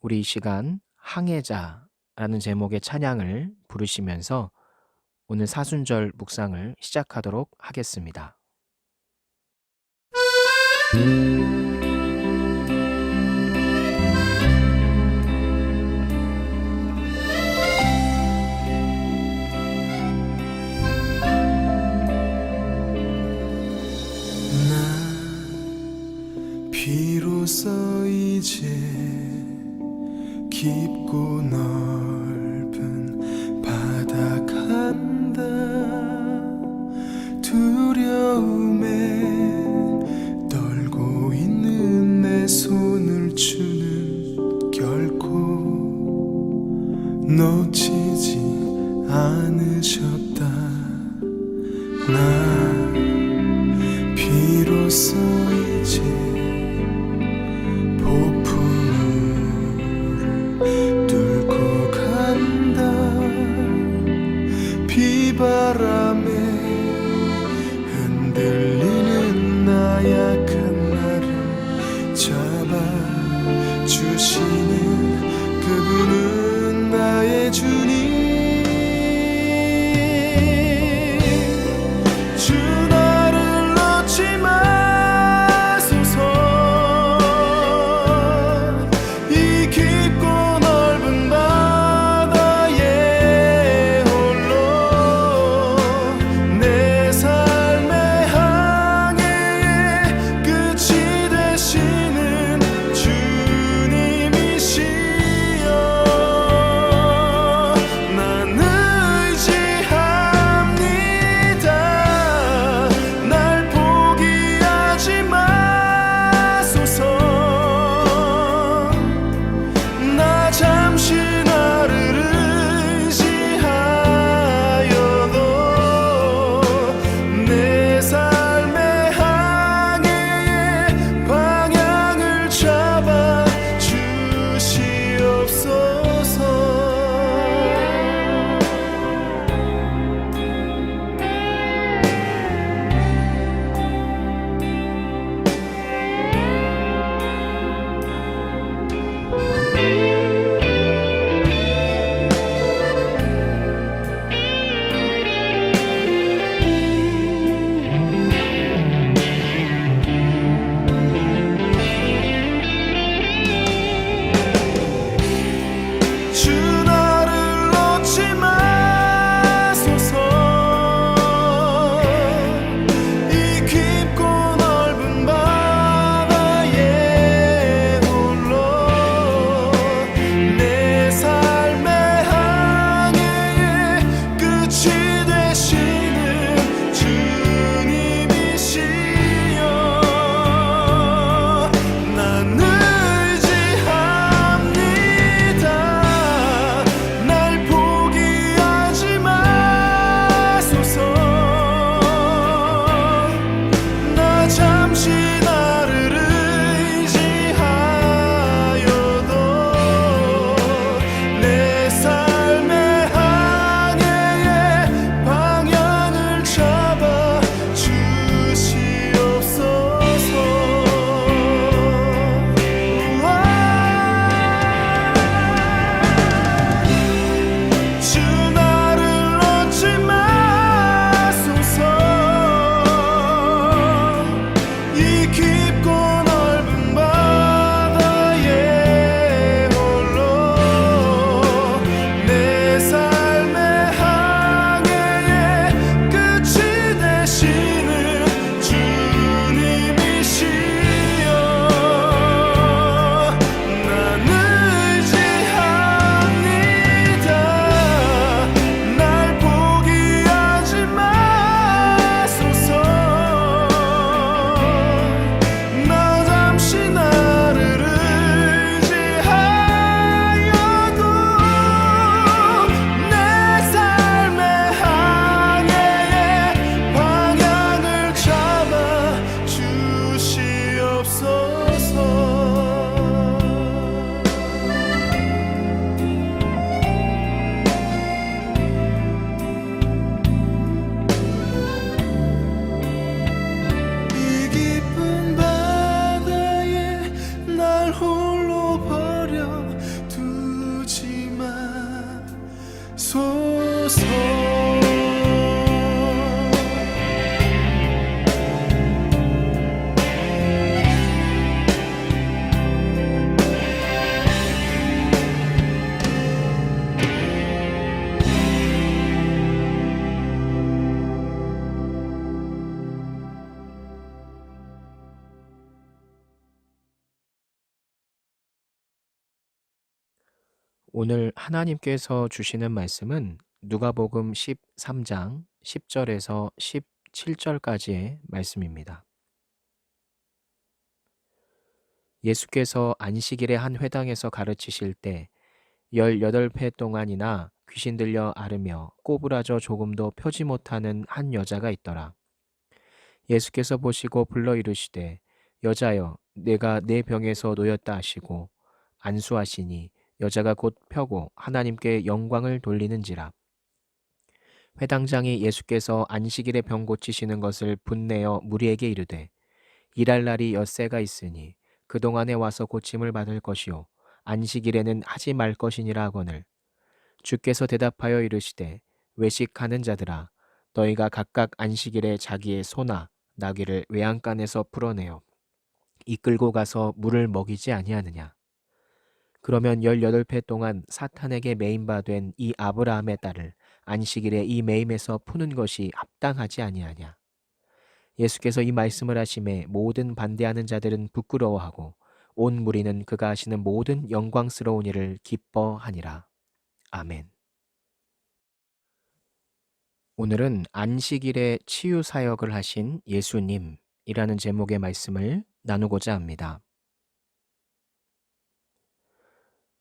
우리 이 시간 항해자라는 제목의 찬양을 부르시면서 오늘 사순절 묵상을 시작하도록 하겠습니다. 비로소 이제 깊고 넓은 바다 간다. 두려움에 떨고 있는 내 손을 주는 결코 놓치지 않으셨다. 나 비로소 이제 폭풍우를 뚫고 간다. 비바람에 흔들리는 나약한 나를 잡아주시는 그분은 나의 주님. 주 나를 놓지 마소서. 이 깊고 넓은 바다에 홀로 내 삶의 항해의 끝이 되시는 주님이시여. 오늘 하나님께서 주시는 말씀은 누가복음 13장 10절에서 17절까지의 말씀입니다. 예수께서 안식일의 한 회당에서 가르치실 때 18회 동안이나 귀신 들려 앓으며 꼬부라져 조금도 펴지 못하는 한 여자가 있더라. 예수께서 보시고 불러 이르시되 여자여 내가 내 병에서 놓였다 하시고 안수하시니 여자가 곧 펴고 하나님께 영광을 돌리는지라. 회당장이 예수께서 안식일에 병 고치시는 것을 분내어 무리에게 이르되 일할 날이 엿새가 있으니 그동안에 와서 고침을 받을 것이요 안식일에는 하지 말 것이니라 하거늘 주께서 대답하여 이르시되 외식하는 자들아 너희가 각각 안식일에 자기의 소나 나귀를 외양간에서 풀어내어 이끌고 가서 물을 먹이지 아니하느냐. 그러면 18회 동안 사탄에게 매임바 된 이 아브라함의 딸을 안식일에 이 매임에서 푸는 것이 합당하지 아니하냐. 예수께서 이 말씀을 하심에 모든 반대하는 자들은 부끄러워하고 온 무리는 그가 하시는 모든 영광스러운 일을 기뻐하니라. 아멘. 오늘은 안식일에 치유 사역을 하신 예수님이라는 제목의 말씀을 나누고자 합니다.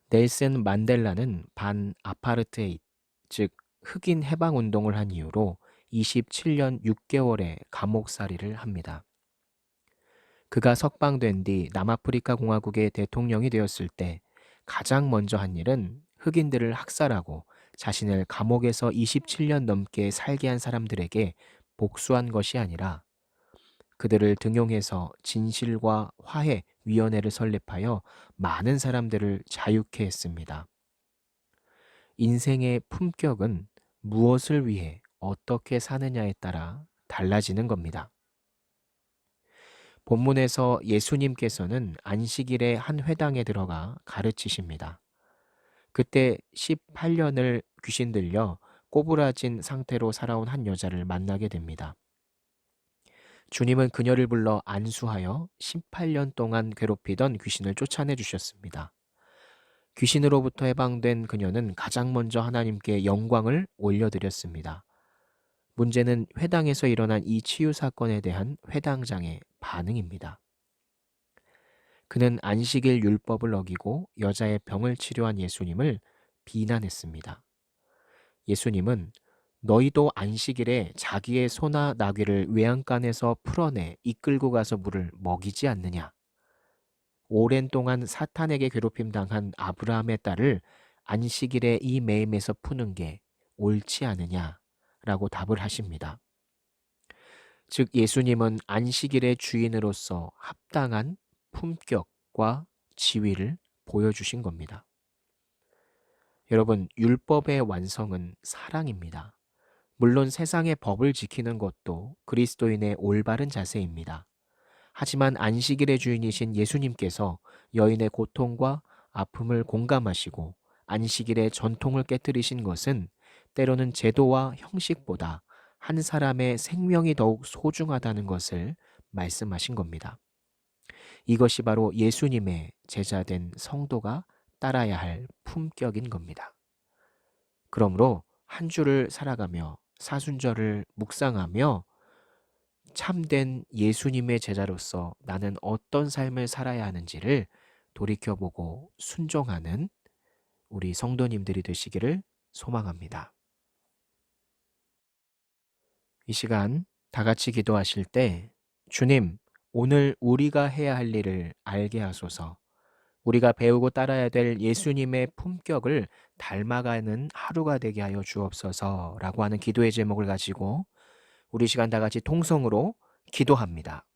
넬슨 만델라는 반 아파르테이드, 즉 흑인 해방 운동을 한 이유로 27년 6개월의 감옥살이를 합니다. 그가 석방된 뒤 남아프리카 공화국의 대통령이 되었을 때 가장 먼저 한 일은 흑인들을 학살하고 자신을 감옥에서 27년 넘게 살게 한 사람들에게 복수한 것이 아니라 그들을 등용해서 진실과 화해 위원회를 설립하여 많은 사람들을 자유케 했습니다. 인생의 품격은 무엇을 위해 어떻게 사느냐에 따라 달라지는 겁니다. 본문에서 예수님께서는 안식일에 한 회당에 들어가 가르치십니다. 그때 18년을 귀신 들려 꼬부라진 상태로 살아온 한 여자를 만나게 됩니다. 주님은 그녀를 불러 안수하여 18년 동안 괴롭히던 귀신을 쫓아내 주셨습니다. 귀신으로부터 해방된 그녀는 가장 먼저 하나님께 영광을 올려드렸습니다. 문제는 회당에서 일어난 이 치유 사건에 대한 회당장의 반응입니다. 그는 안식일 율법을 어기고 여자의 병을 치료한 예수님을 비난했습니다. 예수님은 너희도 안식일에 자기의 소나 나귀를 외양간에서 풀어내 이끌고 가서 물을 먹이지 않느냐. 오랜 동안 사탄에게 괴롭힘 당한 아브라함의 딸을 안식일에 이 매임에서 푸는 게 옳지 않으냐라고 답을 하십니다. 즉 예수님은 안식일의 주인으로서 합당한 품격과 지위를 보여주신 겁니다. 여러분, 율법의 완성은 사랑입니다. 물론 세상의 법을 지키는 것도 그리스도인의 올바른 자세입니다. 하지만 안식일의 주인이신 예수님께서 여인의 고통과 아픔을 공감하시고 안식일의 전통을 깨뜨리신 것은 때로는 제도와 형식보다 한 사람의 생명이 더욱 소중하다는 것을 말씀하신 겁니다. 이것이 바로 예수님의 제자된 성도가 따라야 할 품격인 겁니다. 그러므로 한 주를 살아가며 사순절을 묵상하며 참된 예수님의 제자로서 나는 어떤 삶을 살아야 하는지를 돌이켜보고 순종하는 우리 성도님들이 되시기를 소망합니다. 이 시간 다 같이 기도하실 때 주님, 오늘 우리가 해야 할 일을 알게 하소서. 우리가 배우고 따라야 될 예수님의 품격을 닮아가는 하루가 되게 하여 주옵소서라고 하는 기도의 제목을 가지고 우리 시간 다 같이 통성으로 기도합니다.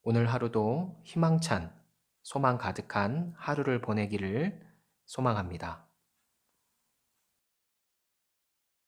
오늘 하루도 희망찬, 소망 가득한 하루를 보내기를 소망합니다.